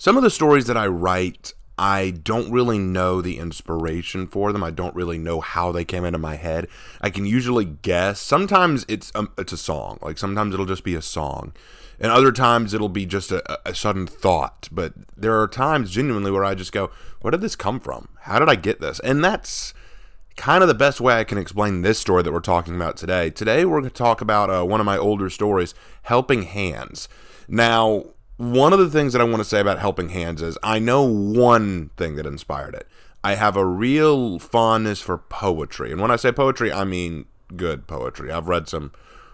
Some of the stories that I write, I don't really know the inspiration for them. I don't really know how they came into my head. I can usually guess. Sometimes it's a song. Like sometimes it'll just be a song. And other times it'll be just a sudden thought. But there are times genuinely where I just go, where did this come from? How did I get this? And that's kind of the best way I can explain this story that we're talking about today. Today we're going to talk about one of my older stories, Helping Hands. Now, one of the things that I want to say about Helping Hands is I know one thing that inspired it. I have a real fondness for poetry. And when I say poetry, I mean good poetry. I've read some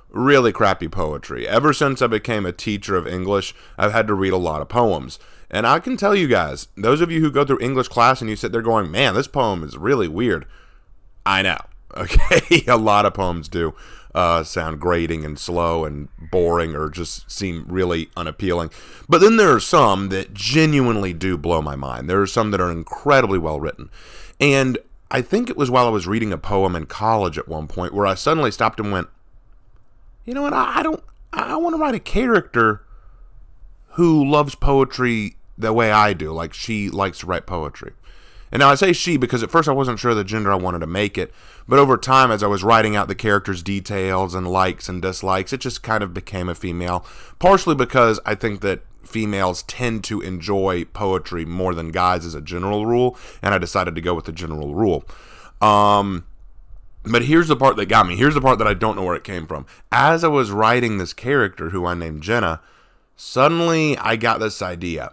really crappy poetry. Ever since I became a teacher of English, I've had to read a lot of poems. And I can tell you guys, those of you who go through English class and you sit there going, man, this poem is really weird. I know. Okay, a lot of poems do sound grating and slow and boring or just seem really unappealing. But then there are some that genuinely do blow my mind. There are some that are incredibly well written. And I think it was while I was reading a poem in college at one point where I suddenly stopped and went, you know what, I want to write a character who loves poetry the way I do, like she likes to write poetry. And now I say she because at first I wasn't sure the gender I wanted to make it, but over time as I was writing out the character's details and likes and dislikes, it just kind of became a female, partially because I think that females tend to enjoy poetry more than guys as a general rule, and I decided to go with the general rule. But here's the part that got me. Here's the part that I don't know where it came from. As I was writing this character, who I named Jenna, suddenly I got this idea.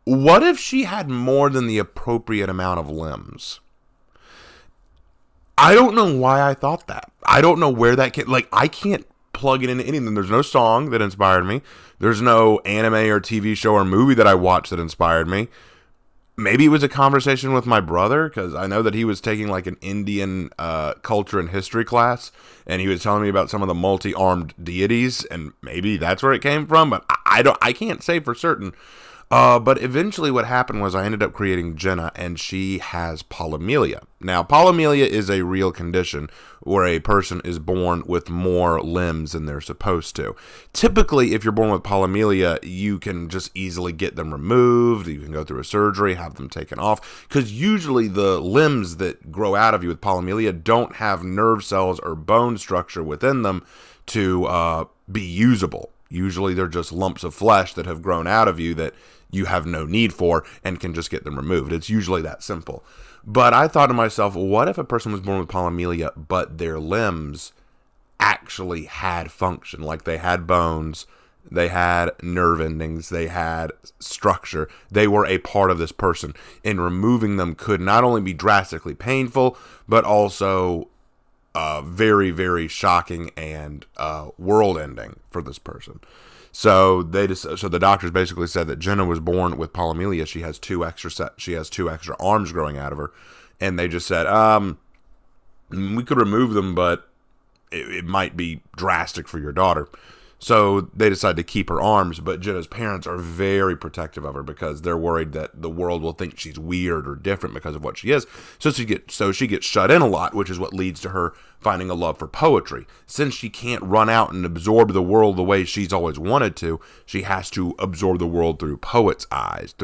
What if she had more than the appropriate amount of limbs? I don't know why I thought that. I don't know where that came. Like, I can't plug it into anything. There's no song that inspired me. There's no anime or TV show or movie that I watched that inspired me. Maybe it was a conversation with my brother, because I know that he was taking like an Indian culture and history class, and he was telling me about some of the multi-armed deities, and maybe that's where it came from, but I can't say for certain. But eventually what happened was I ended up creating Jenna, and she has polymelia. Now, polymelia is a real condition where a person is born with more limbs than they're supposed to. Typically, if you're born with polymelia, you can just easily get them removed. You can go through a surgery, have them taken off, because usually the limbs that grow out of you with polymelia don't have nerve cells or bone structure within them to be usable. Usually they're just lumps of flesh that have grown out of you that you have no need for and can just get them removed. It's usually that simple. But I thought to myself, what if a person was born with polymelia, but their limbs actually had function? Like they had bones, they had nerve endings, they had structure. They were a part of this person. And removing them could not only be drastically painful, but also very, very shocking and world-ending for this person. So the doctors basically said that Jenna was born with polymelia. She has two extra arms growing out of her, and they just said, we could remove them, but it might be drastic for your daughter. So they decided to keep her arms, but Jenna's parents are very protective of her because they're worried that the world will think she's weird or different because of what she is. So she gets shut in a lot, which is what leads to her finding a love for poetry. Since she can't run out and absorb the world the way she's always wanted to, she has to absorb the world through a poet's eyes,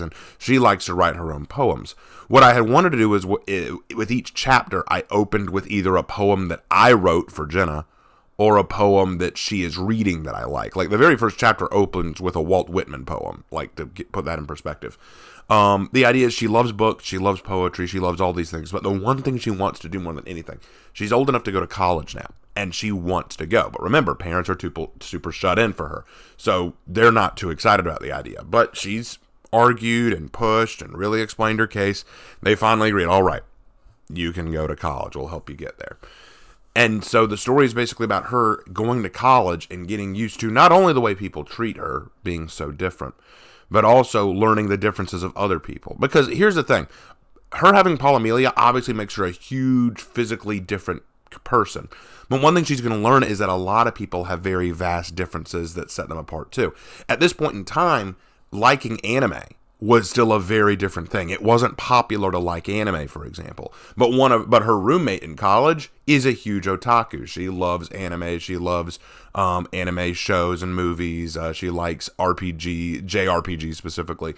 and she likes to write her own poems. What I had wanted to do is, with each chapter, I opened with either a poem that I wrote for Jenna, or a poem that she is reading that I like. Like the very first chapter opens with a Walt Whitman poem, like to put that in perspective. The idea is she loves books, she loves poetry, she loves all these things, but the one thing she wants to do more than anything, she's old enough to go to college now, and she wants to go. But remember, parents are super shut in for her, so they're not too excited about the idea. But she's argued and pushed and really explained her case. They finally agreed, all right, you can go to college, we'll help you get there. And so the story is basically about her going to college and getting used to not only the way people treat her, being so different, but also learning the differences of other people. Because here's the thing, her having polymelia obviously makes her a huge physically different person. But one thing she's going to learn is that a lot of people have very vast differences that set them apart too. At this point in time, liking anime was still a very different thing. It wasn't popular to like anime, for example. But her roommate in college is a huge otaku. She loves anime. She loves anime shows and movies. She likes JRPG specifically.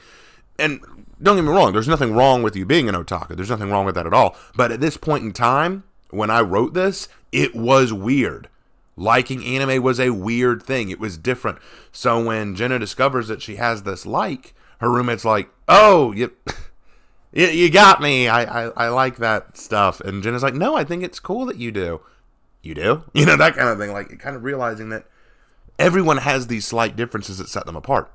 And don't get me wrong, there's nothing wrong with you being an otaku. There's nothing wrong with that at all. But at this point in time, when I wrote this, it was weird. Liking anime was a weird thing. It was different. So when Jenna discovers that she has this her roommate's like, "Oh, you got me. I like that stuff." And Jenna's like, "No, I think it's cool that you do." You do? That kind of thing. Like, kind of realizing that everyone has these slight differences that set them apart.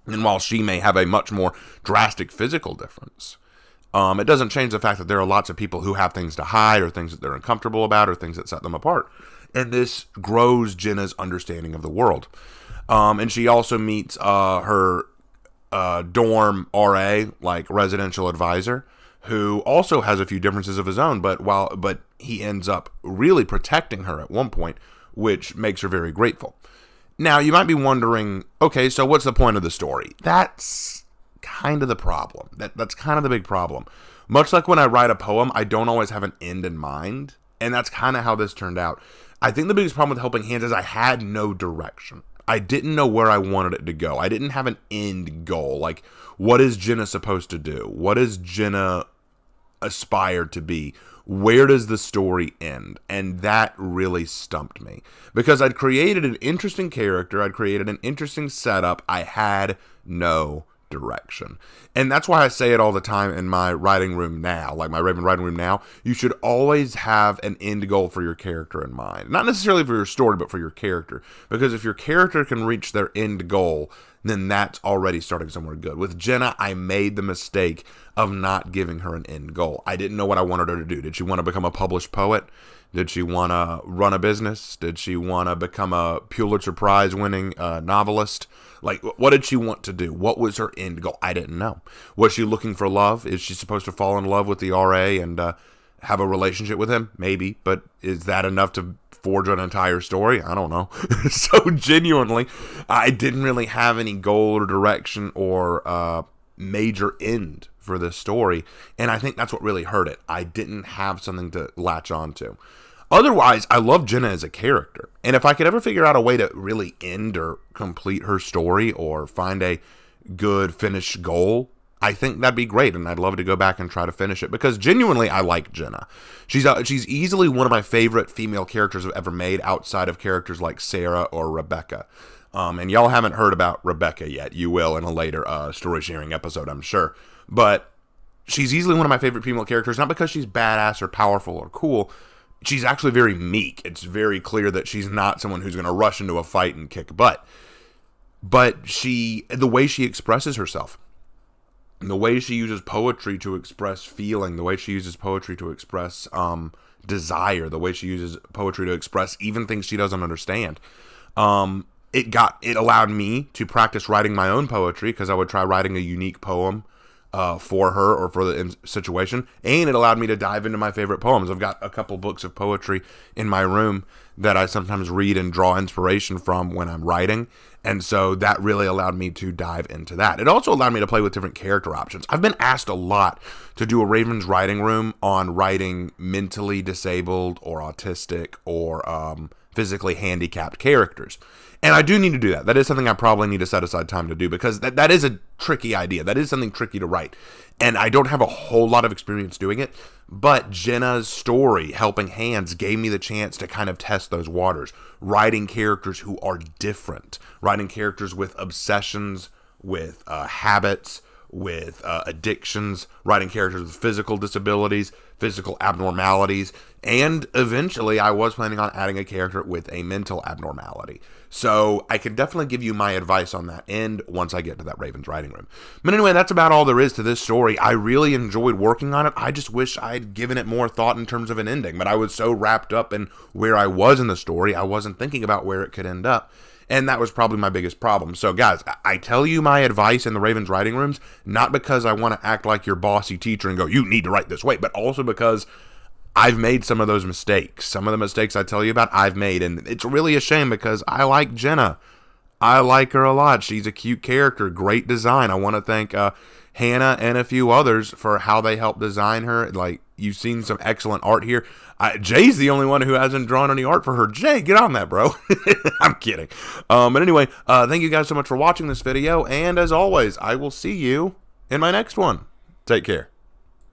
And while she may have a much more drastic physical difference, it doesn't change the fact that there are lots of people who have things to hide or things that they're uncomfortable about or things that set them apart. And this grows Jenna's understanding of the world. And she also meets her dorm RA, like residential advisor, who also has a few differences of his own, but he ends up really protecting her at one point, which makes her very grateful. Now, you might be wondering, okay, so what's the point of the story? That's kind of the problem. That's kind of the big problem. Much like when I write a poem, I don't always have an end in mind, and that's kind of how this turned out. I think the biggest problem with Helping Hands is I had no direction. I didn't know where I wanted it to go. I didn't have an end goal. Like, what is Jenna supposed to do? What does Jenna aspire to be? Where does the story end? And that really stumped me. Because I'd created an interesting character. I'd created an interesting setup. I had no direction. And that's why I say it all the time in my writing room now, like my Raven writing room now. You should always have an end goal for your character in mind. Not necessarily for your story, but for your character. Because if your character can reach their end goal, then that's already starting somewhere good. With Jenna, I made the mistake of not giving her an end goal. I didn't know what I wanted her to do. Did she want to become a published poet? Did she want to run a business? Did she want to become a Pulitzer Prize winning novelist? Like, what did she want to do? What was her end goal? I didn't know. Was she looking for love? Is she supposed to fall in love with the RA and have a relationship with him? Maybe, but is that enough to forge an entire story? I don't know. So genuinely, I didn't really have any goal or direction or major end for this story, and I think that's what really hurt it. I didn't have something to latch onto. Otherwise, I love Jenna as a character, and if I could ever figure out a way to really end or complete her story or find a good finished goal, I think that'd be great, and I'd love to go back and try to finish it, because genuinely, I like Jenna. She's easily one of my favorite female characters I've ever made, outside of characters like Sarah or Rebecca. And y'all haven't heard about Rebecca yet. You will in a later story sharing episode, I'm sure. But she's easily one of my favorite female characters, not because she's badass or powerful or cool. She's actually very meek. It's very clear that she's not someone who's going to rush into a fight and kick butt. But the way she expresses herself, the way she uses poetry to express feeling, the way she uses poetry to express desire, the way she uses poetry to express even things she doesn't understand, it allowed me to practice writing my own poetry, because I would try writing a unique poem for her or for the situation, and it allowed me to dive into my favorite poems. I've got a couple books of poetry in my room that I sometimes read and draw inspiration from when I'm writing, and so that really allowed me to dive into that. It also allowed me to play with different character options. I've been asked a lot to do a Raven's writing room on writing mentally disabled or autistic or physically handicapped characters. And I do need to do that. That is something I probably need to set aside time to do, because that is a tricky idea. That is something tricky to write. And I don't have a whole lot of experience doing it, but Jenna's story, Helping Hands, gave me the chance to kind of test those waters. Writing characters who are different. Writing characters with obsessions, with habits, with addictions. Writing characters with physical disabilities, physical abnormalities. And eventually, I was planning on adding a character with a mental abnormality. So I can definitely give you my advice on that end once I get to that Raven's writing room. But anyway, that's about all there is to this story. I really enjoyed working on it. I just wish I'd given it more thought in terms of an ending. But I was so wrapped up in where I was in the story, I wasn't thinking about where it could end up. And that was probably my biggest problem. So guys, I tell you my advice in the Raven's writing rooms, not because I want to act like your bossy teacher and go, you need to write this way, but also because I've made some of those mistakes. Some of the mistakes I tell you about, I've made. And it's really a shame, because I like Jenna. I like her a lot. She's a cute character, great design. I want to thank Hannah and a few others for how they helped design her. Like, you've seen some excellent art here. Jay's the only one who hasn't drawn any art for her. Jay, get on that, bro. I'm kidding. But anyway, thank you guys so much for watching this video. And as always, I will see you in my next one. Take care.